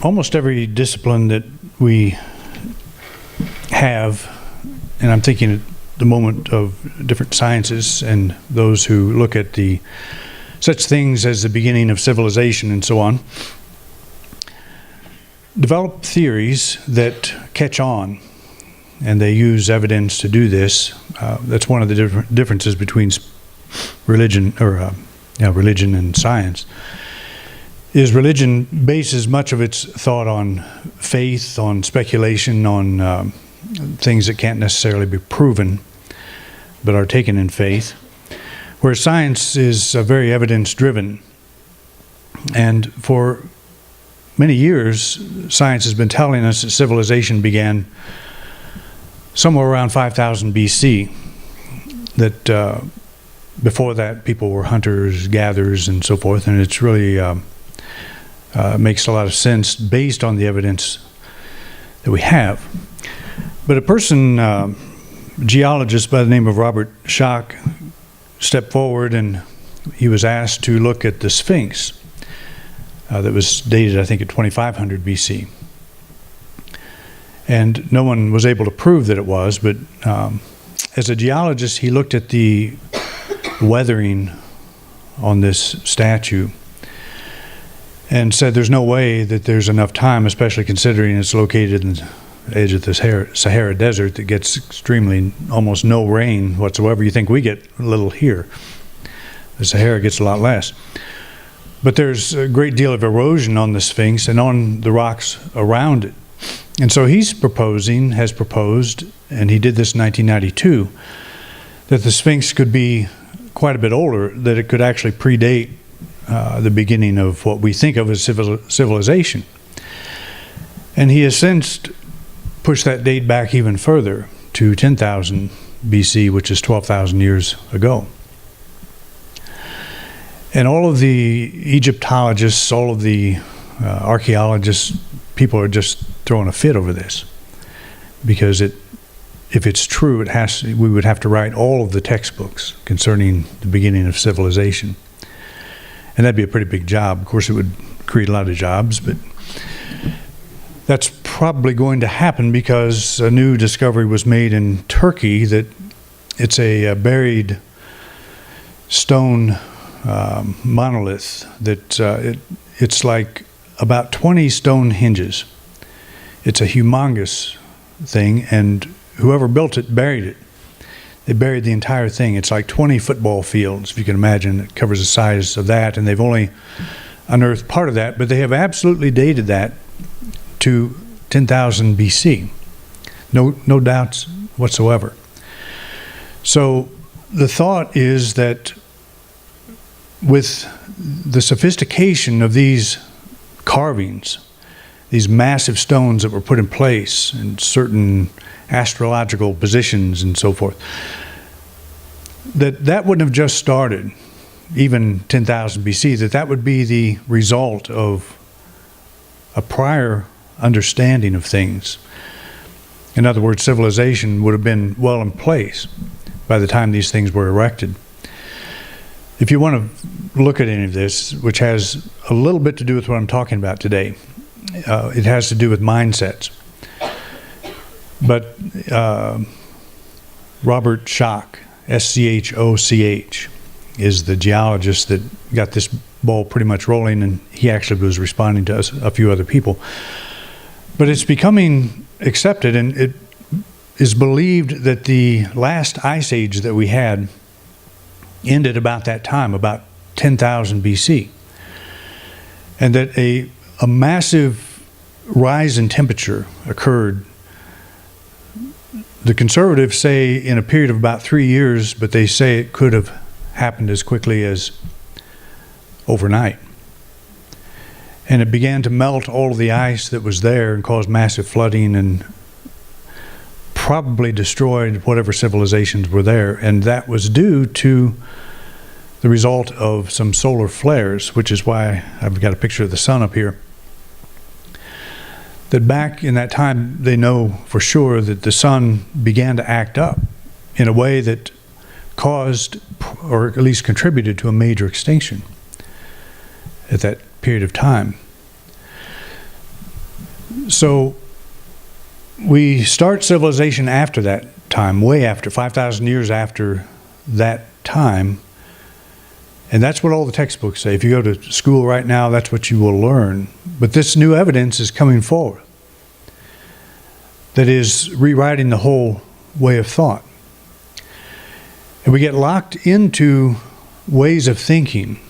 almost every discipline that we have, and I'm thinking at the moment of different sciences and those who look at the such things as the beginning of civilization and so on, develop theories that catch on, and they use evidence to do this. That's one of the differences between religion and science. Is religion bases much of its thought on faith, on speculation, on things that can't necessarily be proven, but are taken in faith, whereas science is very evidence-driven. And for many years, science has been telling us that civilization began somewhere around 5000 BC, that before that people were hunters, gatherers, and so forth, and it's really makes a lot of sense based on the evidence that we have. But a person, geologist by the name of Robert Schoch, stepped forward and he was asked to look at the Sphinx that was dated, I think, at 2500 BC. And no one was able to prove that it was, but as a geologist, he looked at the weathering on this statue and said there's no way that there's enough time, especially considering it's located in the edge of the Sahara Desert that gets extremely, almost no rain whatsoever. You think we get a little here. The Sahara gets a lot less. But there's a great deal of erosion on the Sphinx and on the rocks around it. And so has proposed, and he did this in 1992, that the Sphinx could be quite a bit older, that it could actually predate the beginning of what we think of as civilization. And he has since pushed that date back even further to 10,000 BC, which is 12,000 years ago. And all of the Egyptologists, all of the archaeologists, people are just throwing a fit over this, because if it's true, we would have to write all of the textbooks concerning the beginning of civilization. And that'd be a pretty big job. Of course, it would create a lot of jobs, but that's probably going to happen because a new discovery was made in Turkey that it's a buried stone monolith that it's like about 20 stone hinges. It's a humongous thing, and whoever built it buried it. They buried the entire thing. It's like 20 football fields, if you can imagine. It covers the size of that, and they've only unearthed part of that, but they have absolutely dated that to 10,000 BC. No doubts whatsoever. So the thought is that with the sophistication of these carvings, these massive stones that were put in place in certain astrological positions and so forth, that wouldn't have just started even 10,000 BC, that would be the result of a prior understanding of things. In other words, civilization would have been well in place by the time these things were erected. If you want to look at any of this, which has a little bit to do with what I'm talking about today, it has to do with mindsets. But Robert Schoch, S-C-H-O-C-H, is the geologist that got this ball pretty much rolling, and he actually was responding to a few other people. But it's becoming accepted, and it is believed that the last ice age that we had ended about that time, about 10,000 BC, and that a massive rise in temperature occurred. The conservatives say in a period of about 3 years, but they say it could have happened as quickly as overnight. And it began to melt all of the ice that was there and caused massive flooding and probably destroyed whatever civilizations were there. And that was due to the result of some solar flares, which is why I've got a picture of the sun up here. That back in that time, they know for sure that the sun began to act up in a way that caused, or at least contributed to, a major extinction at that period of time. So we start civilization after that time, way after, 5,000 years after that time. And that's what all the textbooks say. If you go to school right now, that's what you will learn. But this new evidence is coming forward that is rewriting the whole way of thought. And we get locked into ways of thinking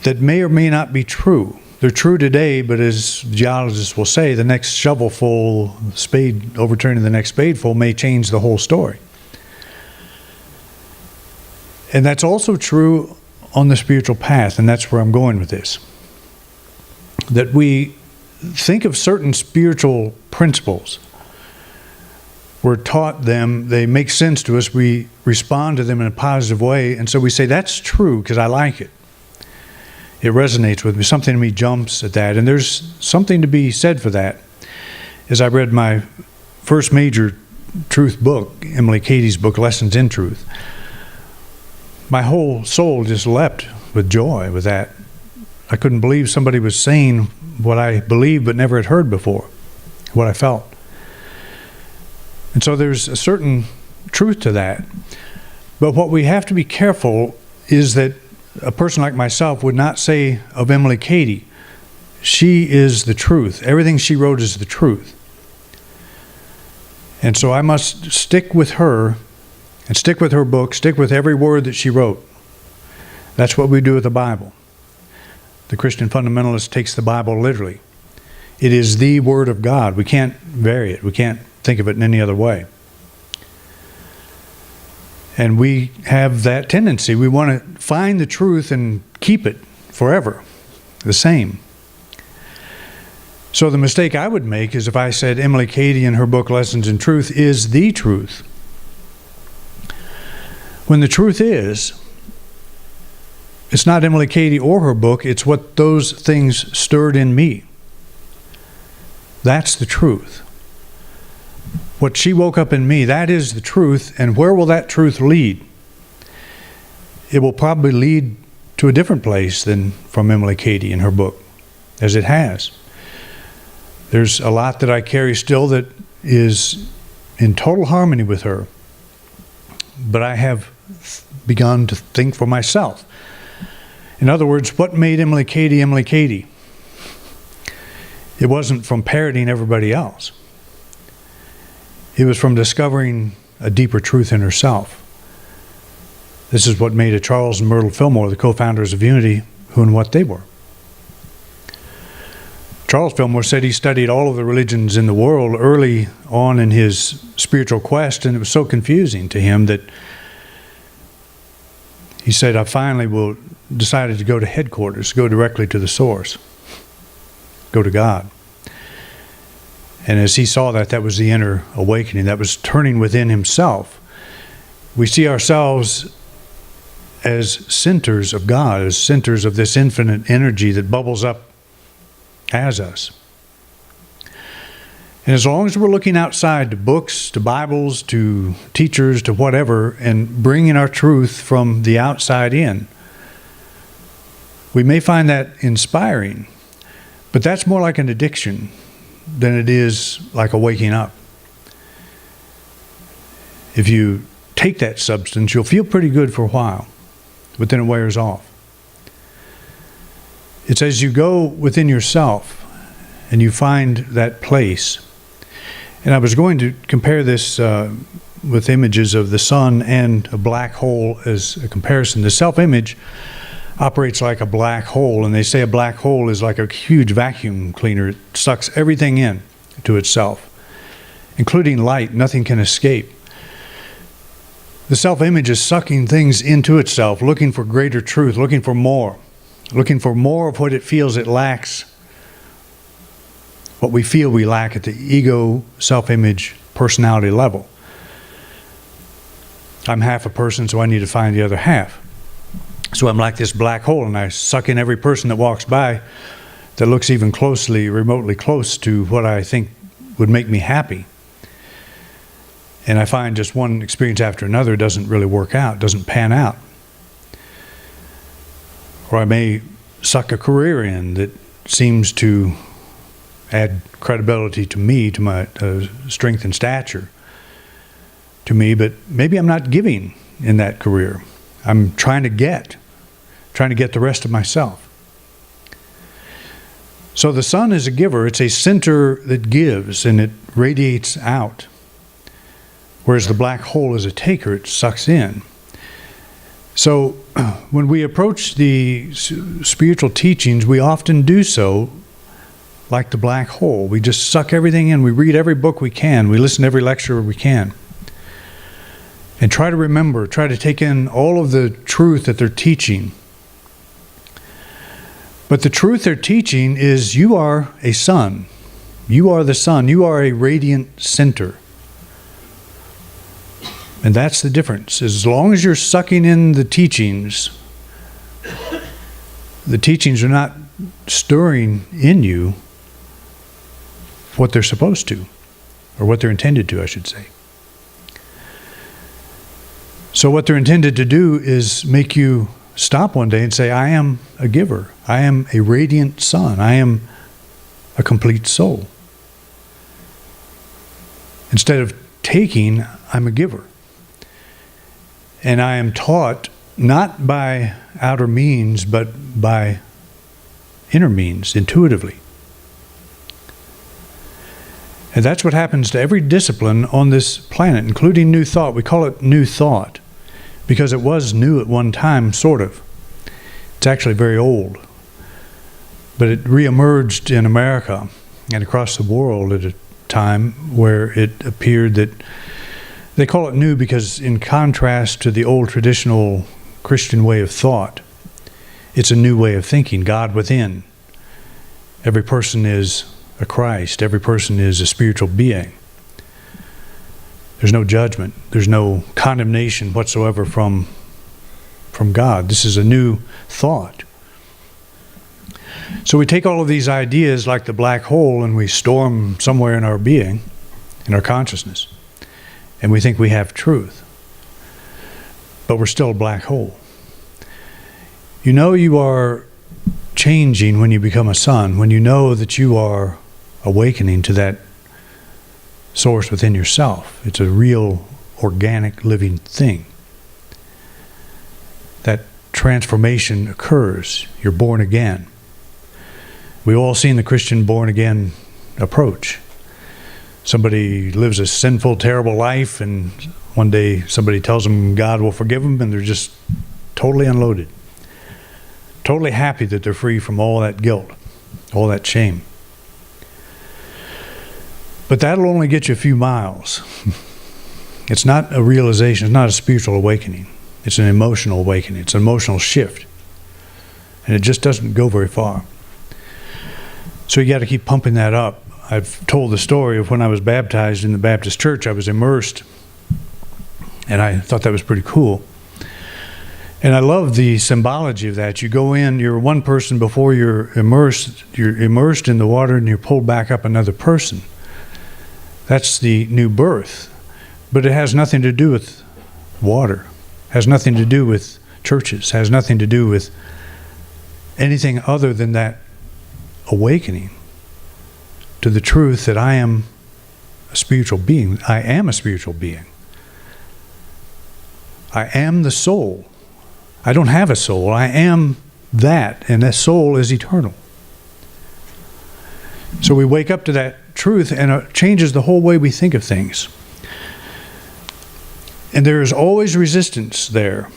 that may or may not be true. They're true today, but as geologists will say, the next shovelful, spade overturning the next spadeful may change the whole story. And that's also true on the spiritual path, and that's where I'm going with this. That we think of certain spiritual principles. We're taught them, they make sense to us, we respond to them in a positive way, and so we say, that's true because I like it. It resonates with me. Something in me jumps at that, and there's something to be said for that. As I read my first major truth book, Emily Cady's book, Lessons in Truth, my whole soul just leapt with joy with that. I couldn't believe somebody was saying what I believed but never had heard before, what I felt. And so there's a certain truth to that. But what we have to be careful is that a person like myself would not say of Emily Cady, she is the truth. Everything she wrote is the truth. And so I must stick with her and stick with her book, stick with every word that she wrote. That's what we do with the Bible. The Christian fundamentalist takes the Bible literally. It is the Word of God. We can't vary it. We can't think of it in any other way. And we have that tendency. We want to find the truth and keep it forever the same. So the mistake I would make is if I said Emily Cady in her book Lessons in Truth is the truth. When the truth is, it's not Emily Cady or her book, it's what those things stirred in me. That's the truth. What she woke up in me, that is the truth. And where will that truth lead? It will probably lead to a different place than from Emily Cady in her book, as it has. There's a lot that I carry still that is in total harmony with her. But I have begun to think for myself. In other words, what made Emily Cady Emily Cady? It wasn't from parroting everybody else. It was from discovering a deeper truth in herself. This is what made a Charles and Myrtle Fillmore, the co-founders of Unity, who and what they were. Charles Fillmore said he studied all of the religions in the world early on in his spiritual quest, and it was so confusing to him that he said, I finally decided to go to headquarters, go directly to the source, go to God. And as he saw that, that was the inner awakening, that was turning within himself. We see ourselves as centers of God, as centers of this infinite energy that bubbles up as us. And as long as we're looking outside to books, to Bibles, to teachers, to whatever, and bringing our truth from the outside in, we may find that inspiring, but that's more like an addiction than it is like a waking up. If you take that substance, you'll feel pretty good for a while, but then it wears off. It's as you go within yourself and you find that place. And I was going to compare this with images of the sun and a black hole as a comparison. The self-image operates like a black hole, and they say a black hole is like a huge vacuum cleaner. It sucks everything in to itself, including light. Nothing can escape. The self-image is sucking things into itself, looking for greater truth, looking for more of what it feels it lacks, what we feel we lack at the ego, self-image, personality level. I'm half a person, so I need to find the other half. So I'm like this black hole, and I suck in every person that walks by that looks even remotely close to what I think would make me happy. And I find just one experience after another doesn't really work out, doesn't pan out. Or I may suck a career in that seems to add credibility to me, to my strength and stature to me, but maybe I'm not giving in that career. I'm trying to get the rest of myself. So the sun is a giver. It's a center that gives and it radiates out. Whereas the black hole is a taker. It sucks in. So when we approach the spiritual teachings, we often do so like the black hole. We just suck everything in. We read every book we can. We listen to every lecture we can. And try to remember, try to take in all of the truth that they're teaching. But the truth they're teaching is you are a sun. You are the sun. You are a radiant center. And that's the difference. As long as you're sucking in the teachings are not stirring in you what they're supposed to, or what they're intended to, I should say. So what they're intended to do is make you stop one day and say, I am a giver. I am a radiant sun. I am a complete soul. Instead of taking, I'm a giver. And I am taught not by outer means, but by inner means, intuitively. And that's what happens to every discipline on this planet, including New Thought. We call it New Thought because it was new at one time, sort of. It's actually very old. But it reemerged in America and across the world at a time where it appeared that they call it new because in contrast to the old traditional Christian way of thought, it's a new way of thinking, God within. Every person is a Christ. Every person is a spiritual being. There's no judgment. There's no condemnation whatsoever from God. This is a new thought. So we take all of these ideas like the black hole and we store them somewhere in our being, in our consciousness, and we think we have truth. But we're still a black hole. You know you are changing when you become a sun, when you know that you are awakening to that source within yourself. It's a real, organic, living thing. That transformation occurs. You're born again. We've all seen the Christian born again approach. Somebody lives a sinful, terrible life, and one day somebody tells them God will forgive them, and they're just totally unloaded. Totally happy that they're free from all that guilt, all that shame. But that'll only get you a few miles. It's not a realization. It's not a spiritual awakening. It's an emotional awakening. It's an emotional shift. And it just doesn't go very far. So you got to keep pumping that up. I've told the story of when I was baptized in the Baptist church. I was immersed. And I thought that was pretty cool. And I love the symbology of that. You go in, you're one person before you're immersed in the water, and you're pulled back up another person. That's the new birth. But it has nothing to do with water. Has nothing to do with churches. Has nothing to do with anything other than that awakening to the truth that I am a spiritual being. I am a spiritual being. I am the soul. I don't have a soul. I am that, and that soul is eternal. So we wake up to that truth, and it changes the whole way we think of things. And there is always resistance there.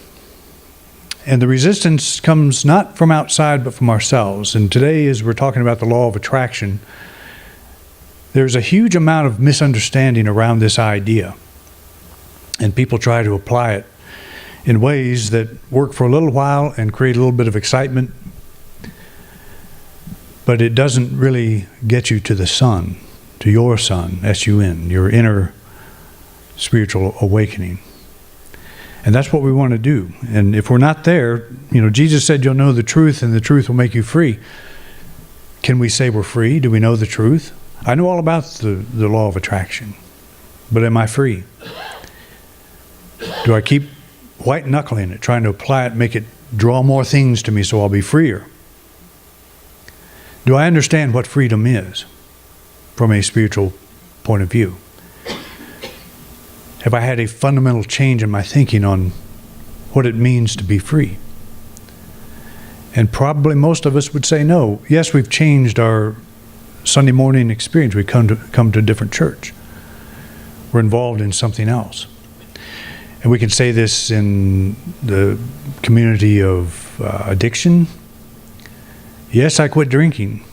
And the resistance comes not from outside, but from ourselves. And today, as we're talking about the law of attraction, there's a huge amount of misunderstanding around this idea. And people try to apply it in ways that work for a little while and create a little bit of excitement. But it doesn't really get you to the sun, to your sun, S-U-N, your inner spiritual awakening. And that's what we want to do. And if we're not there, Jesus said you'll know the truth and the truth will make you free. Can we say we're free? Do we know the truth? I know all about the law of attraction. But am I free? Do I keep white knuckling it, trying to apply it, make it draw more things to me so I'll be freer? Do I understand what freedom is? from a spiritual point of view? Have I had a fundamental change in my thinking on what it means to be free? And probably most of us would say no. Yes, we've changed our Sunday morning experience. We come to a different church. We're involved in something else. And we can say this in the community of addiction. Yes, I quit drinking.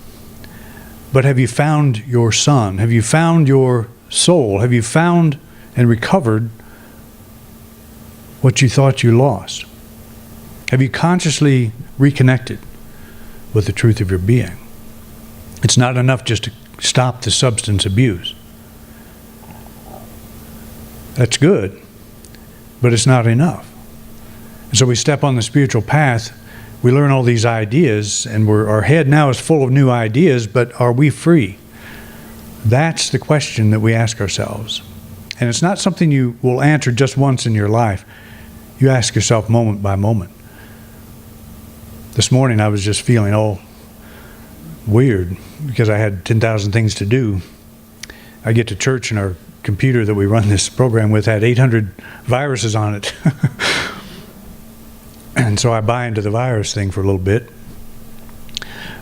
But have you found your son? Have you found your soul? Have you found and recovered what you thought you lost? Have you consciously reconnected with the truth of your being? It's not enough just to stop the substance abuse. That's good, but it's not enough. And so we step on the spiritual path, we learn all these ideas, and our head now is full of new ideas, but are we free? That's the question that we ask ourselves. And it's not something you will answer just once in your life. You ask yourself moment by moment. This morning I was just feeling all weird because I had 10,000 things to do. I get to church and our computer that we run this program with had 800 viruses on it. And so I buy into the virus thing for a little bit.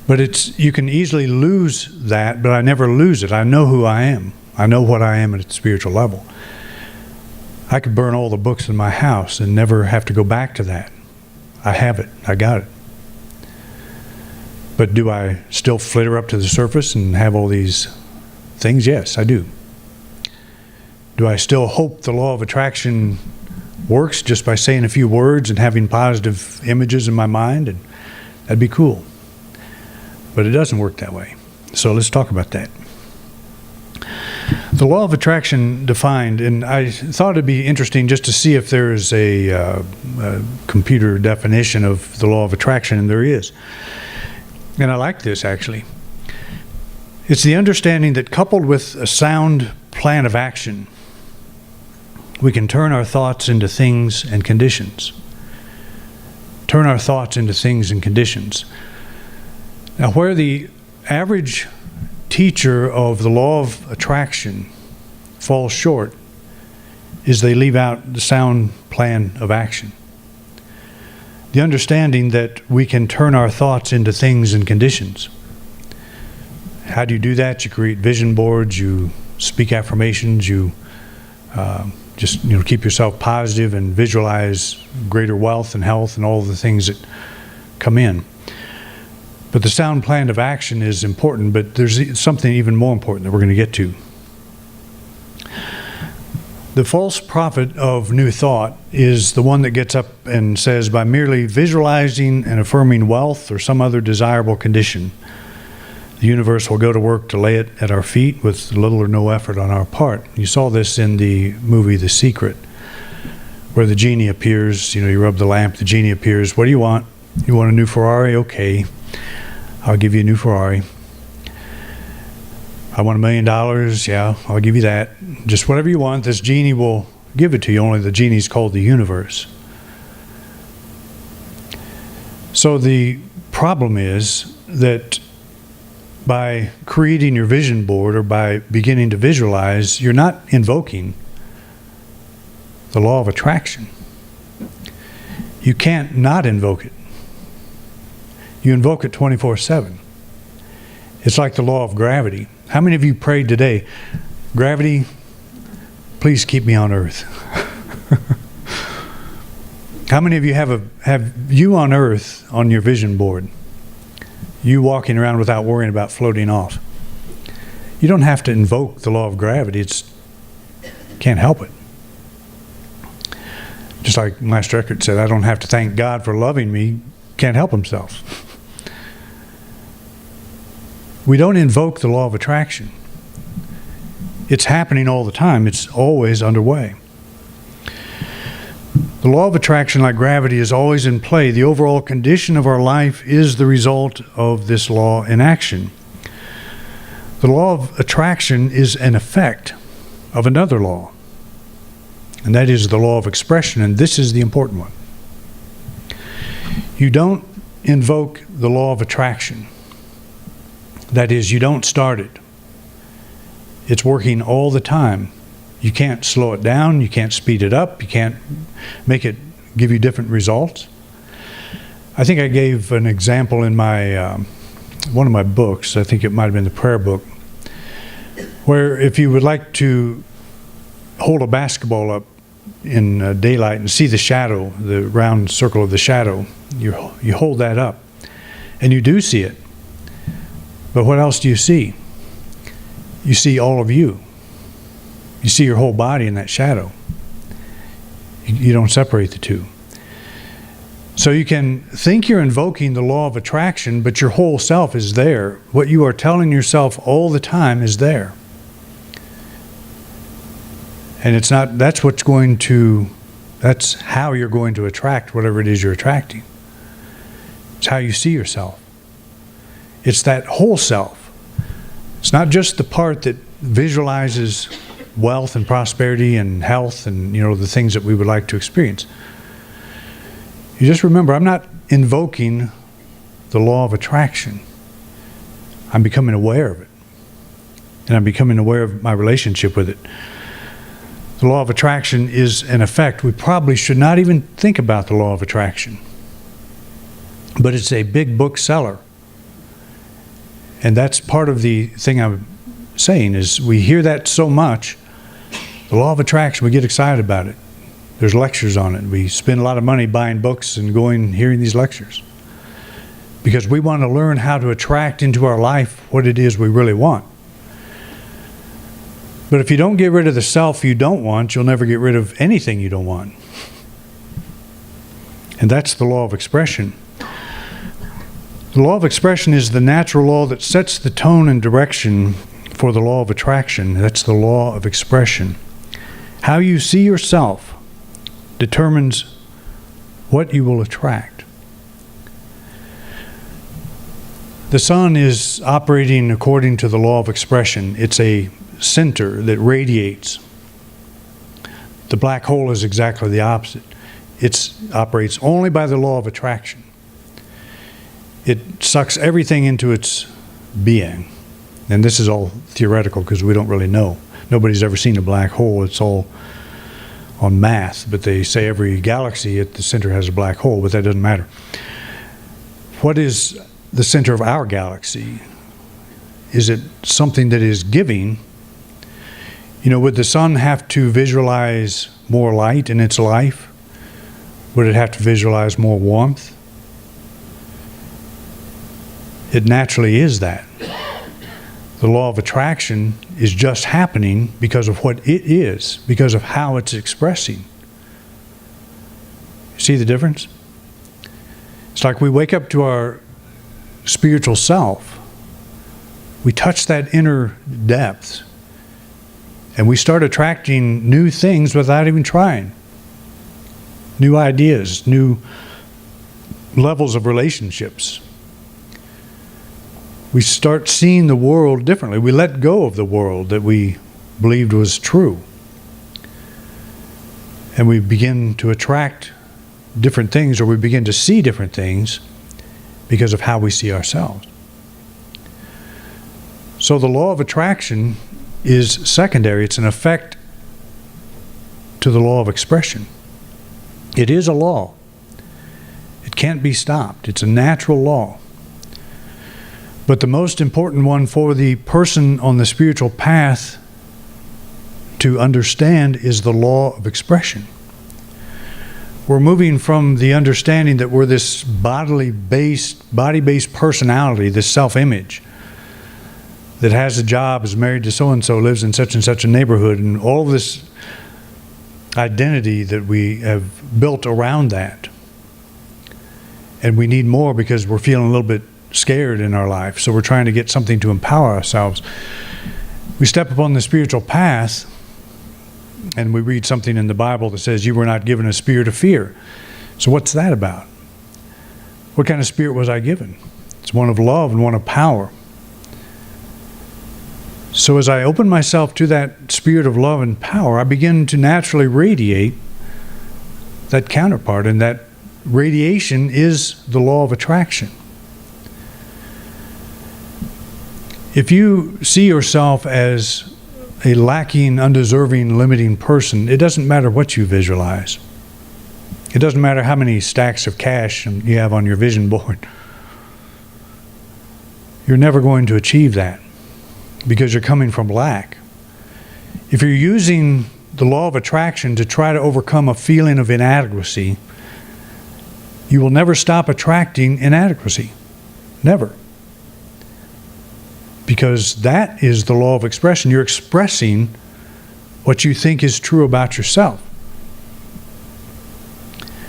But you can easily lose that, but I never lose it. I know who I am. I know what I am at a spiritual level. I could burn all the books in my house and never have to go back to that. I have it. I got it. But do I still flitter up to the surface and have all these things? Yes, I do. Do I still hope the law of attraction works just by saying a few words and having positive images in my mind? And that'd be cool. But it doesn't work that way. So let's talk about that. The law of attraction defined, and I thought it'd be interesting just to see if there is a computer definition of the law of attraction, and there is. And I like this, actually. It's the understanding that coupled with a sound plan of action, we can turn our thoughts into things and conditions. Turn our thoughts into things and conditions. Now, where the average teacher of the law of attraction falls short is they leave out the sound plan of action. The understanding that we can turn our thoughts into things and conditions. How do you do that? You create vision boards, you speak affirmations, you just keep yourself positive and visualize greater wealth and health and all the things that come in. But the sound plan of action is important, but there's something even more important that we're going to get to. The false prophet of new thought is the one that gets up and says, by merely visualizing and affirming wealth or some other desirable condition, the universe will go to work to lay it at our feet with little or no effort on our part. You saw this in the movie The Secret, where the genie appears. You rub the lamp, the genie appears. What do you want? You want a new Ferrari? Okay, I'll give you a new Ferrari. I want $1 million. Yeah, I'll give you that. Just whatever you want, this genie will give it to you. Only the genie's called the universe. So the problem is that by creating your vision board or by beginning to visualize, you're not invoking the law of attraction. You can't not invoke it. You invoke it 24/7. It's like the law of gravity. How many of you prayed today, gravity, please keep me on earth? How many of you have you on earth on your vision board? You walking around without worrying about floating off. You don't have to invoke the law of gravity. Can't help it. Just like Master Eckhart said, I don't have to thank God for loving me. Can't help himself. We don't invoke the law of attraction. It's happening all the time. It's always underway. The law of attraction, like gravity, is always in play. The overall condition of our life is the result of this law in action. The law of attraction is an effect of another law, and that is the law of expression, and this is the important one. You don't invoke the law of attraction. That is, you don't start it. It's working all the time. You can't slow it down. You can't speed it up. You can't make it give you different results. I think I gave an example in my one of my books. I think it might have been the prayer book, where if you would like to hold a basketball up in daylight and see the shadow, the round circle of the shadow, you hold that up, and you do see it. But what else do you see? You see all of you. You see your whole body in that shadow. You don't separate the two. So you can think you're invoking the law of attraction, but your whole self is there. What you are telling yourself all the time is there. And it's not, that's how you're going to attract whatever it is you're attracting. It's how you see yourself. It's that whole self. It's not just the part that visualizes wealth and prosperity and health and, the things that we would like to experience. You just remember, I'm not invoking the law of attraction. I'm becoming aware of it. And I'm becoming aware of my relationship with it. The law of attraction is an effect. We probably should not even think about the law of attraction. But it's a big book seller. And that's part of the thing I'm saying is we hear that so much. The law of attraction, we get excited about it. There's lectures on it. We spend a lot of money buying books and hearing these lectures. Because we want to learn how to attract into our life what it is we really want. But if you don't get rid of the self you don't want, you'll never get rid of anything you don't want. And that's the law of expression. The law of expression is the natural law that sets the tone and direction for the law of attraction. That's the law of expression. How you see yourself determines what you will attract. The sun is operating according to the law of expression. It's a center that radiates. The black hole is exactly the opposite. It operates only by the law of attraction. It sucks everything into its being. And this is all theoretical because we don't really know. Nobody's ever seen a black hole. It's all on math. But they say every galaxy at the center has a black hole, but that doesn't matter. What is the center of our galaxy? Is it something that is giving? Would the sun have to visualize more light in its life? Would it have to visualize more warmth? It naturally is that. The law of attraction is just happening because of what it is, because of how it's expressing. See the difference? It's like we wake up to our spiritual self. We touch that inner depth. And we start attracting new things without even trying. New ideas, new levels of relationships. We start seeing the world differently. We let go of the world that we believed was true. And we begin to attract different things, or we begin to see different things because of how we see ourselves. So the law of attraction is secondary. It's an effect to the law of expression. It is a law. It can't be stopped. It's a natural law. But the most important one for the person on the spiritual path to understand is the law of expression. We're moving from the understanding that we're this body-based personality, this self-image, that has a job, is married to so-and-so, lives in such and such a neighborhood, and all of this identity that we have built around that. And we need more because we're feeling a little bit scared in our life, so we're trying to get something to empower ourselves. We step upon the spiritual path, and we read something in the Bible that says, you were not given a spirit of fear. So what's that about? What kind of spirit was I given? It's one of love and one of power. So as I open myself to that spirit of love and power, I begin to naturally radiate that counterpart, and that radiation is the law of attraction. If you see yourself as a lacking, undeserving, limiting person, it doesn't matter what you visualize. It doesn't matter how many stacks of cash you have on your vision board. You're never going to achieve that because you're coming from lack. If you're using the law of attraction to try to overcome a feeling of inadequacy, you will never stop attracting inadequacy. Never. Because that is the law of expression. You're expressing what you think is true about yourself.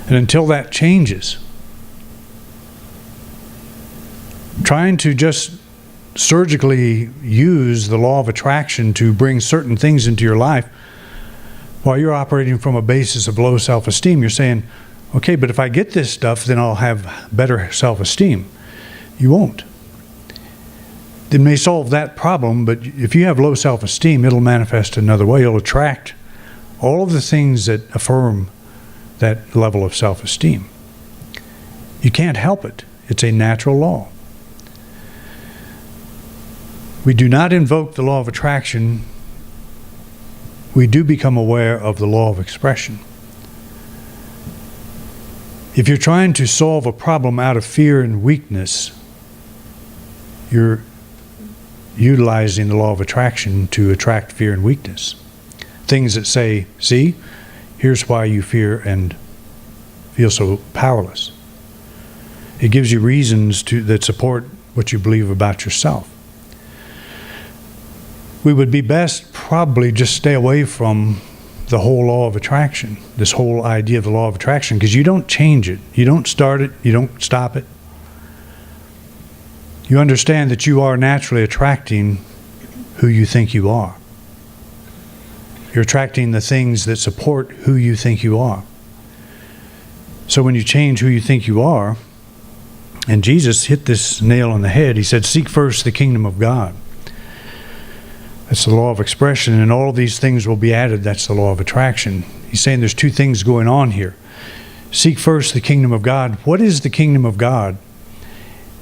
And until that changes, trying to just surgically use the law of attraction to bring certain things into your life while you're operating from a basis of low self-esteem, you're saying, okay, but if I get this stuff, then I'll have better self-esteem. You won't. It may solve that problem, but if you have low self-esteem, it'll manifest another way. It'll attract all of the things that affirm that level of self-esteem. You can't help it. It's a natural law. We do not invoke the law of attraction. We do become aware of the law of expression. If you're trying to solve a problem out of fear and weakness, you're utilizing the law of attraction to attract fear and weakness. Things that say, see, here's why you fear and feel so powerless. It gives you reasons that support what you believe about yourself. We would be best probably just stay away from the whole law of attraction, this whole idea of the law of attraction, because you don't change it. You don't start it. You don't stop it. You understand that you are naturally attracting who you think you are. You're attracting the things that support who you think you are. So when you change who you think you are, and Jesus hit this nail on the head, he said, seek first the kingdom of God. That's the law of expression, and all of these things will be added. That's the law of attraction. He's saying there's two things going on here. Seek first the kingdom of God. What is the kingdom of God?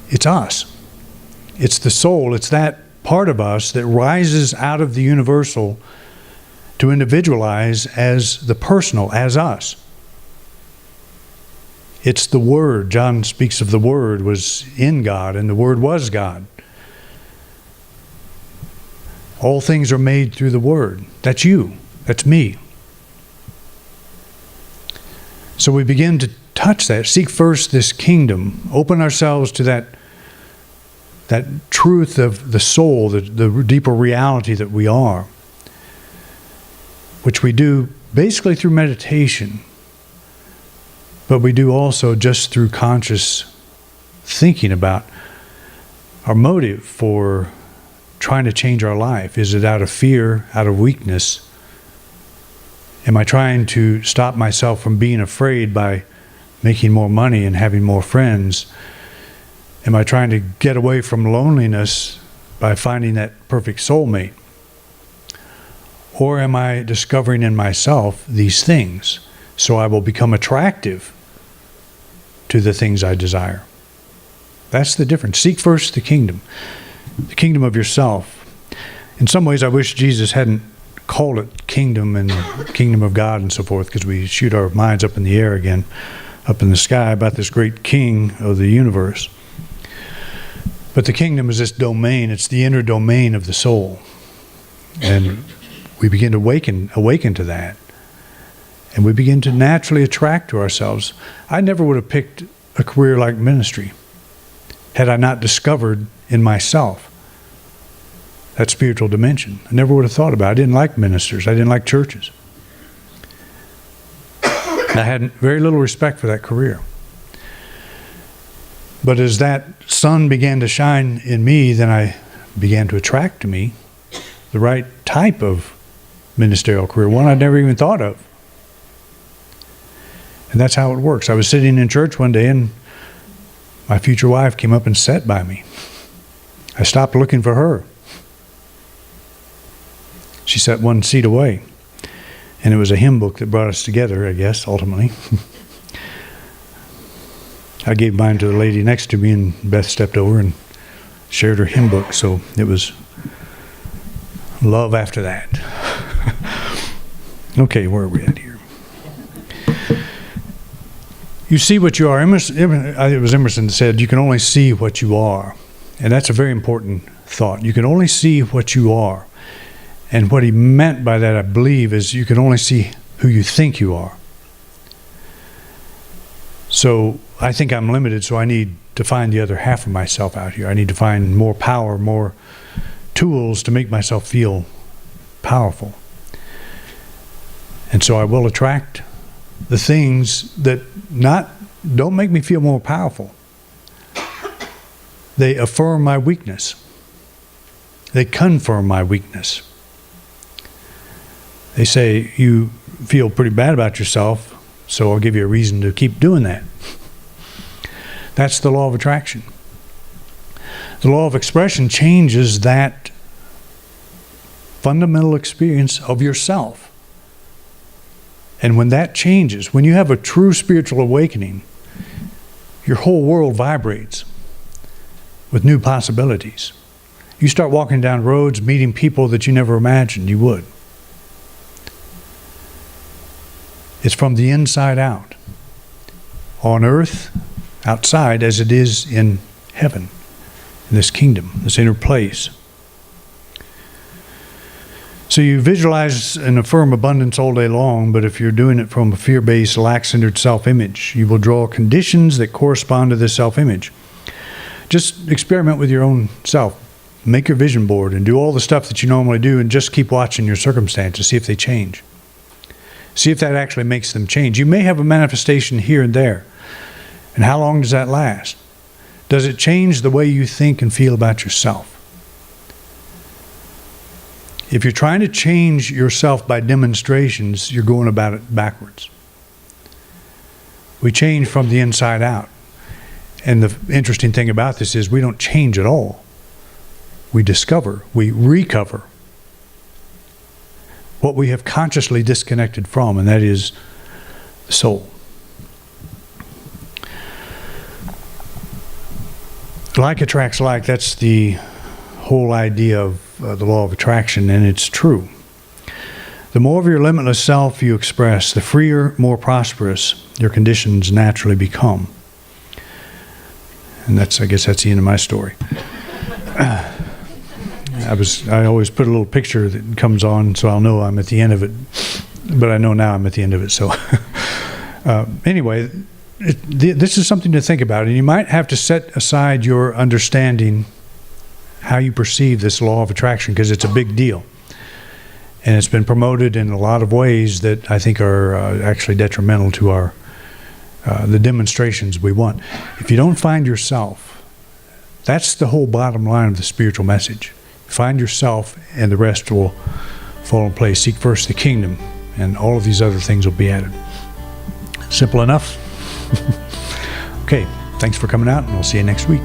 It's us. It's the soul. It's that part of us that rises out of the universal to individualize as the personal, as us. It's the Word. John speaks of the Word was in God, and the Word was God. All things are made through the Word. That's you. That's me. So we begin to touch that. Seek first this kingdom. Open ourselves to that truth of the soul, the deeper reality that we are, which we do basically through meditation, but we do also just through conscious thinking about our motive for trying to change our life. Is it out of fear, out of weakness? Am I trying to stop myself from being afraid by making more money and having more friends? Am I trying to get away from loneliness by finding that perfect soulmate? Or am I discovering in myself these things so I will become attractive to the things I desire? That's the difference. Seek first the kingdom of yourself. In some ways, I wish Jesus hadn't called it kingdom and kingdom of God and so forth, because we shoot our minds up in the air again, up in the sky about this great king of the universe. But the kingdom is this domain. It's the inner domain of the soul. And we begin to awaken to that. And we begin to naturally attract to ourselves. I never would have picked a career like ministry had I not discovered in myself that spiritual dimension. I never would have thought about it. I didn't like ministers. I didn't like churches. I had very little respect for that career. But as that sun began to shine in me, then I began to attract to me the right type of ministerial career, one I'd never even thought of. And that's how it works. I was sitting in church one day, and my future wife came up and sat by me. I stopped looking for her. She sat one seat away. And it was a hymn book that brought us together, I guess, ultimately. I gave mine to the lady next to me, and Beth stepped over and shared her hymn book. So it was love after that. Okay, where are we at here? You see what you are. It was Emerson that said, you can only see what you are. And that's a very important thought. You can only see what you are. And what he meant by that, I believe, is you can only see who you think you are. So I think I'm limited, so I need to find the other half of myself out here. I need to find more power, more tools to make myself feel powerful. And so I will attract the things that don't make me feel more powerful. They affirm my weakness. They confirm my weakness. They say, you feel pretty bad about yourself, so I'll give you a reason to keep doing that. That's the law of attraction. The law of expression changes that fundamental experience of yourself. And when that changes, when you have a true spiritual awakening, your whole world vibrates with new possibilities. You start walking down roads, meeting people that you never imagined you would. It's from the inside out. On earth, outside, as it is in heaven, in this kingdom, this inner place. So you visualize and affirm abundance all day long, but if you're doing it from a fear-based, lack-centered self-image, you will draw conditions that correspond to this self-image. Just experiment with your own self. Make your vision board and do all the stuff that you normally do, and just keep watching your circumstances, see if they change. See if that actually makes them change. You may have a manifestation here and there. And how long does that last? Does it change the way you think and feel about yourself? If you're trying to change yourself by demonstrations, you're going about it backwards. We change from the inside out. And the interesting thing about this is we don't change at all. We discover, we recover what we have consciously disconnected from, and that is the soul. Like attracts like. That's the whole idea of the law of attraction, and it's true. The more of your limitless self you express, the freer, more prosperous your conditions naturally become. And I guess that's the end of my story. I always put a little picture that comes on so I'll know I'm at the end of it. But I know now I'm at the end of it. So anyway, this is something to think about. And you might have to set aside your understanding how you perceive this law of attraction, because it's a big deal. And it's been promoted in a lot of ways that I think are actually detrimental to the demonstrations we want. If you don't find yourself, that's the whole bottom line of the spiritual message. Find yourself, and the rest will fall in place. Seek first the kingdom, and all of these other things will be added. Simple enough? Okay, thanks for coming out, and we'll see you next week.